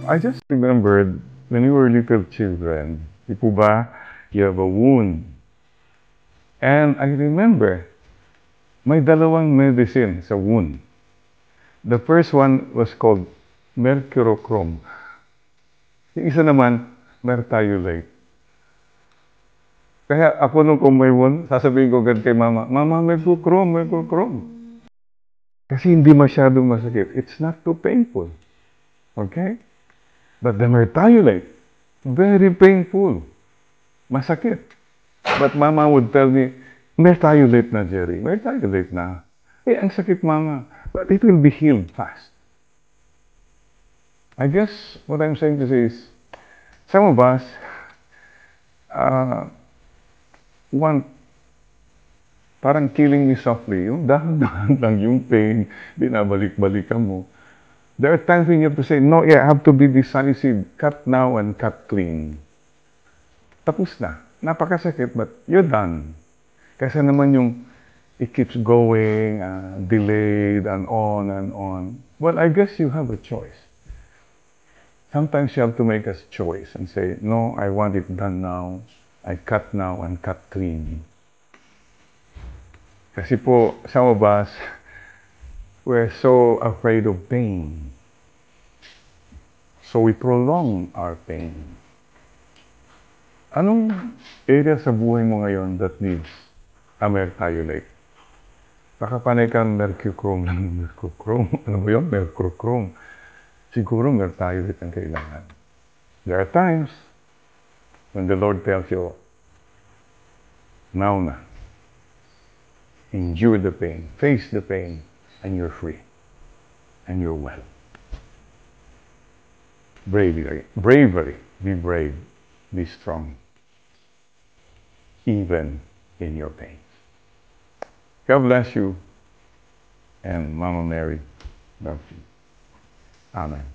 I just remembered when we were little children, di po ba, you have a wound. And I remember, may dalawang medicine sa wound. The first one was called mercurochrome. Yung isa naman, mertiolate. Kaya ako nung kung may wound, sasabihin ko agad kay mama, Mama, mercurochrome, mercurochrome. Kasi hindi masyadong masakit. It's not too painful. Okay? But the mertiolate, very painful. Masakit. But mama would tell me, mertiolate na, Jerry. Mertiolate na. Eh, ang sakit, mama. But it will be healed fast. I guess what I'm saying to say is, some of us want parang killing me softly. Yung dahan-dahan lang yung pain, binabalik-balikan mo. There are times when you have to say, no, yeah, I have to be decisive. Cut now and cut clean. Tapos na. Napakasakit, but you're done. Kasi naman yung it keeps going, delayed, and on and on. Well, I guess you have a choice. Sometimes you have to make a choice and say, no, I want it done now. I cut now and cut clean. Kasi po, some of us, we're so afraid of pain. So we prolong our pain. Anong area sa buhay mo ngayon that needs a mertiolate? Baka panay kang mercurochrome lang, mercurochrome. Ano mo yun? Mercurochrome. Siguro mertiolate ang kailangan. There are times when the Lord tells you, now na. Endure the pain, face the pain, and you're free. And you're well. Bravery, be brave, be strong. Even in your pain. God bless you, and Mama Mary loves you. Amen.